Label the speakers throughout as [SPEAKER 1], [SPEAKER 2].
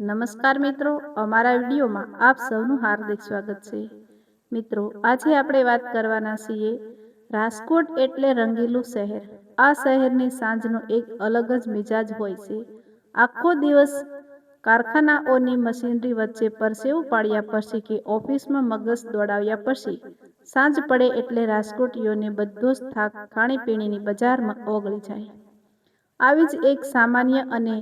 [SPEAKER 1] નમસ્કાર મિત્રો, અમારા વિડીયોમાં આપ સૌનું હાર્દિક સ્વાગત છે. મિત્રો, આજે આપણે વાત કરવાના છીએ રાજકોટ એટલે રંગીલું શહેર. આ શહેરની સાંજનો એક અલગ જ મિજાજ હોય છે. આખો દિવસ કારખાનાઓની મશીનરી વચ્ચે પરસેવું પાડ્યા પછી કે ઓફિસમાં મગજ દોડાવ્યા પછી સાંજ પડે એટલે રાજકોટીઓને બધો જ થાક ખાણીપીણીની બજારમાં ઓગળી જાય. આવી જ એક સામાન્ય અને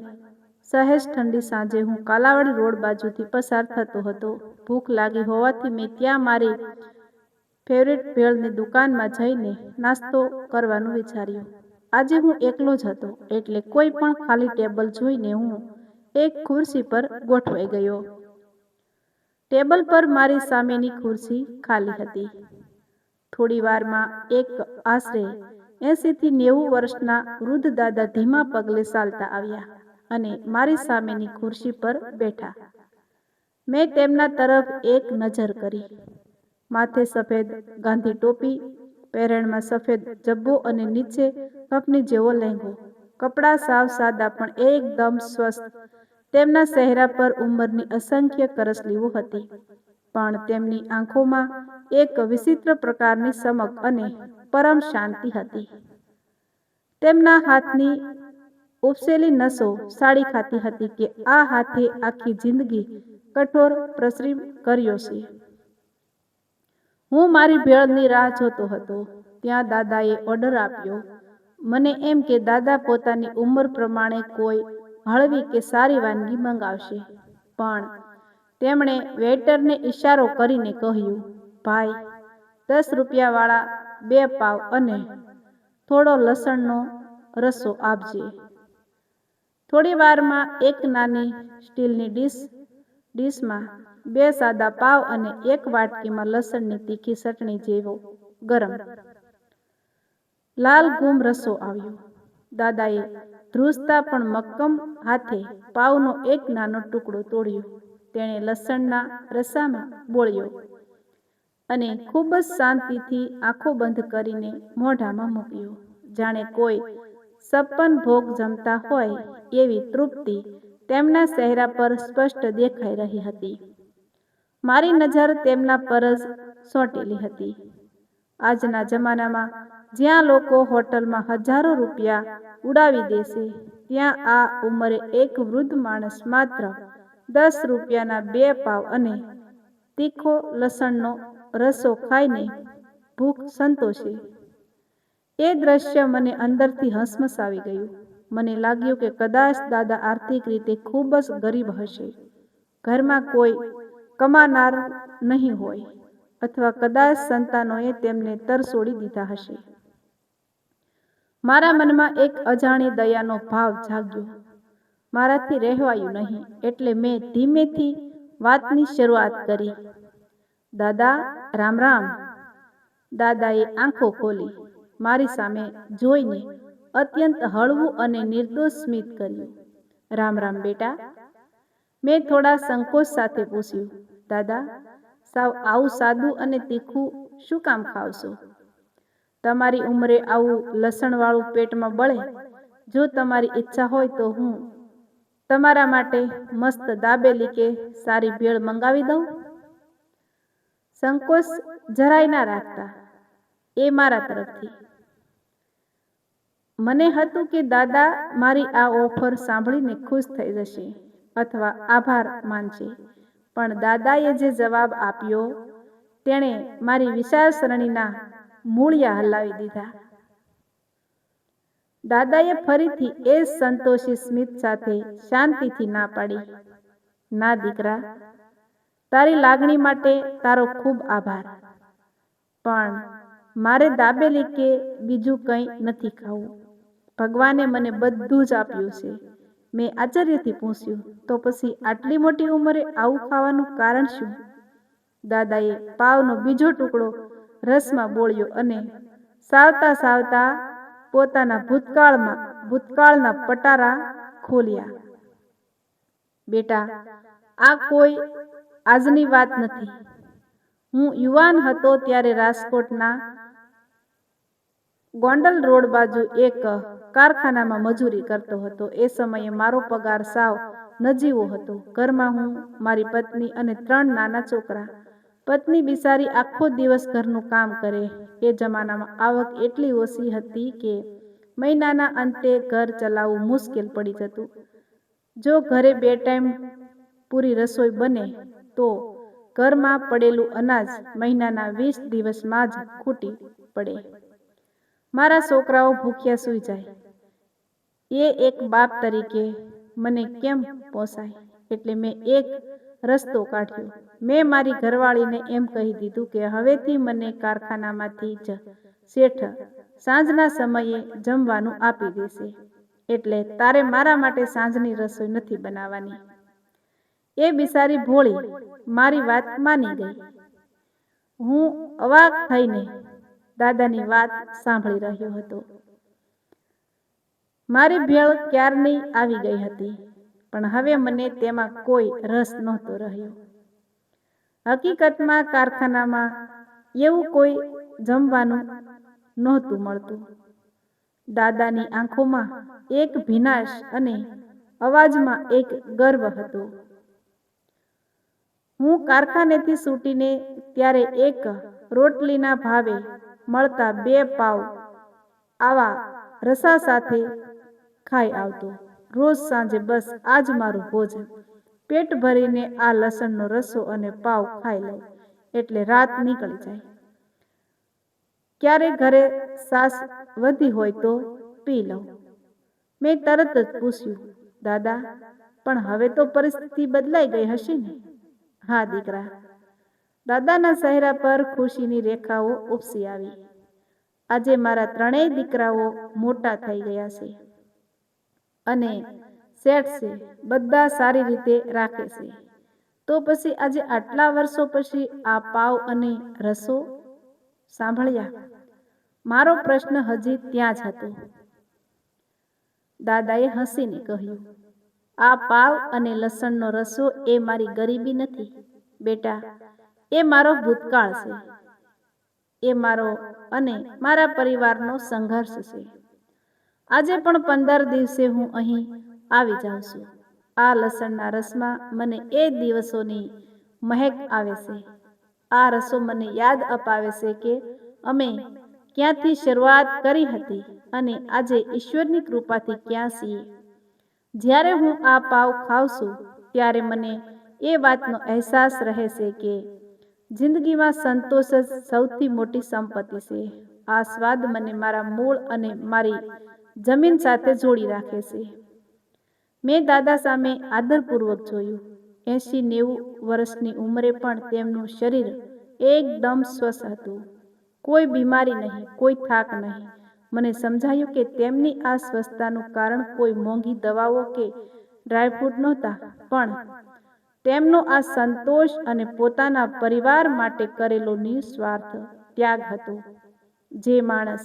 [SPEAKER 1] સહેજ ઠંડી સાંજે હું કાલાવડ રોડ બાજુથી પસાર થતો હતો. ભૂખ લાગી હોવાથી મેં ત્યાં મારી ફેવરેટ ભેળની દુકાનમાં જઈને નાસ્તો કરવાનું વિચાર્યું. આજે હું એકલો જ હતો એટલે કોઈ પણ ખાલી ટેબલ જોઈને હું એક ખુરશી પર ગોઠવાઈ ગયો. ટેબલ પર મારી સામેની ખુરશી ખાલી હતી. થોડી વારમાં એક આશરે 80 થી 90 વર્ષના વૃદ્ધ દાદા ધીમા પગલે ચાલતા આવ્યા અને મારી સામેની ખુરશી પર બેઠા. મેં તેમના તરફ એક નજર કરી. માથે સફેદ ગાંધી ટોપી, પહેરણમાં સફેદ જબ્બો અને નીચે કપની જેવો લહેંગો. કપડાં સાવ સાદા પણ એકદમ સ્વસ્થ. તેમના ચહેરા પર ઉંમરની અસંખ્ય કરસલીઓ હતી, પણ તેમની આંખોમાં એક વિચિત્ર પ્રકારની ચમક અને પરમ શાંતિ હતી. તેમના હાથની ઉપસેલી નસો સાડી ખાતી હતી કે આ હાથે આખી જિંદગી કઠોર પરિશ્રમ કર્યો છે. હું મારી ભેળની રાહ જોતો હતો. ત્યાં દાદાએ ઓર્ડર આપ્યો. મને એમ કે દાદા પોતાની ઉંમર પ્રમાણે કોઈ હળવી કે સારી વાનગી મંગાવશે, પણ તેમણે વેઇટરને ઇશારો કરીને કહ્યું, "ભાઈ, 10 રૂપિયાવાળા 2 પાવ અને થોડો લસણનો રસો આપજે." થોડી વારમાં એક નાની સ્ટીલની ડીશમાં 2 સાદા પાવ અને એક વાટકીમાં લસણની તીખી ચટણી જેવો ગરમ લાલ ગુમ રસો આવ્યો. દાદાએ ધ્રુજતા પણ મક્કમ હાથે પાવનો એક નાનો ટુકડો તોડ્યો. તેણે લસણના રસામાં બોળ્યો અને ખૂબ જ શાંતિથી આંખો બંધ કરીને મોઢામાં મૂક્યો. જાણે કોઈ 56 ભોગ જમતા હોય એવી તૃપ્તિ તેમના ચહેરા પર સ્પષ્ટ દેખાઈ રહી હતી. મારી નજર તેમના પર જ ચોંટેલી હતી. આજના જમાનામાં જ્યાં લોકો હોટલમાં હજારો રૂપિયા ઉડાવી દે છે, ત્યાં આ ઉંમરે એક વૃદ્ધ માણસ માત્ર 10 રૂપિયાના 2 પાવ અને તીખો લસણનો રસો ખાઈને ભૂખ સંતોષે. એ દ્રશ્ય મને અંદરથી હસમસાવી ગયું. મને લાગ્યું કે કદાચ દાદા આર્થિક રીતે ખૂબ જ ગરીબ હશે. ઘરમાં કોઈ કમાનાર નહીં હોય, અથવા કદાચ સંતાનોએ તેમને તરછોડી દીધા હશે. મારા મનમાં એક અજાણી દયાનો ભાવ જાગ્યો. મારાથી રહેવાયું નહીં એટલે મેં ધીમેથી વાતની શરૂઆત કરી. "દાદા, રામ રામ." દાદાએ આંખો ખોલી મારી સામે જોઈને અત્યંત હળવું અને નિર્દોષ સ્મિત કર્યું. "રામ રામ બેટા." મેં થોડા સંકોચ સાથે પૂછ્યું, "દાદા, સાવ આવું સાદું અને તીખું શું કામ ખાવ છો? તમારી ઉંમરે આવું લસણવાળું પેટમાં બળે. જો તમારી ઈચ્છા હોય તો હું તમારા માટે મસ્ત દાબેલી કે સારી ભેળ મંગાવી દઉં." સંકોચ જરાય ના રાખતા, એ મારા તરફથી. મને હતું કે દાદા મારી આ ઓફર સાંભળીને ખુશ થઈ જશે અથવા આભાર માનશે, પણ દાદાએ જે જવાબ આપ્યો તેણે મારી વિચારસરણીના મૂળિયા હલાવી દીધા. દાદાએ ફરીથી એ જ સંતોષી સ્મિત સાથે શાંતિથી ના પાડી, "ના દીકરા, તારી લાગણી માટે તારો ખૂબ આભાર, પણ મારે દાબેલી કે બીજું કંઈ નથી ખાવું. ભગવાને મને બધું જ આપ્યું છે." મેં આશ્ચર્યથી પૂછ્યું, "તો પછી આટલી મોટી ઉંમરે આવું ખાવાનું કારણ શું?" દાદાએ પાવનો બીજો ટુકડો રસમાં બોળ્યો અને ચાવતા ચાવતા પોતાના ભૂતકાળના પટારા ખોલ્યા. "બેટા, આ કોઈ આજની વાત નથી. હું યુવાન હતો ત્યારે રાજકોટના ગોંડલ રોડ બાજુ એક કારખાનામાં મજૂરી કરતો હતો. એ સમયે મારો પગાર સાવ નજીવો હતો. ઘરમાં હું, મારી પત્ની અને 3 નાના છોકરા. પત્ની બિચારી આખો દિવસ ઘરનું કામ કરે. એ જમાનામાં આવક એટલી ઓછી હતી કે મહિનાના અંતે ઘર ચલાવવું મુશ્કેલ પડી જતું. જો ઘરે 2 ટાઈમ પૂરી રસોઈ બને તો ઘરમાં પડેલું અનાજ મહિનાના 20 દિવસમાં જ ખૂટી પડે. મારા છોકરાઓ ભૂખ્યા સૂઈ જાય એ એક બાપ તરીકે મને કેમ પોસાય? એટલે મેં એક રસ્તો કાઢ્યો. મેં મારી ઘરવાળીને એમ કહી દીધું કે હવેથી મને કારખાનામાંથી જ શેઠ સાંજના સમયે જમવાનું આપી દેશે. એટલે તારે મારા માટે સાંજની રસોઈ નથી બનાવવાની. એ બિચારી ભોળી મારી વાત માની ગઈ. હું અવાક થઈને દાદાની વાત સાંભળી રહ્યો હતો. મારી ભેળ ક્યારની આવી ગઈ હતી, પણ હવે મને તેમાં કોઈ રસ નહોતો રહ્યો. હકીકતમાં કારખાનામાં એવું કોઈ જમવાનું નહોતું મળતું. દાદાની આંખોમાં એક ભીનાશ અને અવાજમાં એક ગર્વ હતો. હું કારખાનેથી છૂટીને ત્યારે એક રોટલીના ભાવે મળતા 2 પાવ આવા રસા સાથે ખાઈ આવતો. રોજ સાંજે બસ આ જ મારું ભોજન. પેટ ભરીને આ લસણનો રસો અને પાવ ખાઈ લઉં એટલે રાત નીકળી જાય. ક્યારે ઘરે સાસ વધી હોય તો પી લઉં. મેં તરત જ પૂછ્યું, દાદા, પણ હવે તો પરિસ્થિતિ બદલાઈ ગઈ હશે ને? હા દીકરા. દાદાના ચહેરા પર ખુશીની રેખાઓ ઉપસી આવી. આજે મારા 3 દીકરાઓ મોટા થઈ ગયા છે અને શેઠ છે. બધા સારી રીતે રાખે છે. તો પછી આજે આટલા વર્ષો પછી આ પાવ અને રસો સાંભળ્યા? મારો પ્રશ્ન હજી ત્યાં જ હતો. દાદાએ હસીને કહ્યું, આ પાવ અને લસણનો રસો એ મારી ગરીબી નથી બેટા, એ મારો ભૂતકાળ છે. એ મારો અને મારા પરિવારનો સંઘર્ષ છે. આજે પણ 15 દિવસે હું અહીં આવી જાઉં છું. આ લસણના રસમાં મને એ દિવસોની મહેક આવે છે. આ રસો મને યાદ અપાવે છે કે અમે ક્યાંથી શરૂઆત કરી હતી અને આજે ઈશ્વરની કૃપાથી ક્યાં છીએ. જ્યારે હું આ પાવ ખાઉં છું ત્યારે મને એ વાતનો અહેસાસ રહે છે કે જિંદગીમાં સંતોષ જ સૌથી મોટી સંપત્તિ છે. આ સ્વાદ મને મારા મૂળ અને મારી જમીન સાથે જોડી રાખે છે. મેં દાદા સામે આદરપૂર્વક જોયું. 80-90 વર્ષની ઉંમરે પણ તેમનું શરીર એકદમ સ્વસ્થ હતું. કોઈ બીમારી નહીં, કોઈ થાક નહીં. મને સમજાયું કે તેમની આ સ્વસ્થતાનું કારણ કોઈ મોંઘી દવાઓ કે ડ્રાયફ્રૂટ નહોતા, પણ તેમનો આ સંતોષ અને પોતાના પરિવાર માટે કરેલો નિસ્વાર્થ ત્યાગ હતો. જે માણસ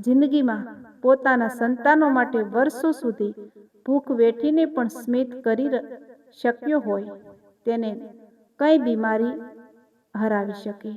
[SPEAKER 1] જિંદગીમાં પોતાના સંતાનો માટે વર્ષો સુધી ભૂખ વેઠીને પણ સ્મિત કરી શક્યો હોય તેને કઈ બીમારી હરાવી શકે.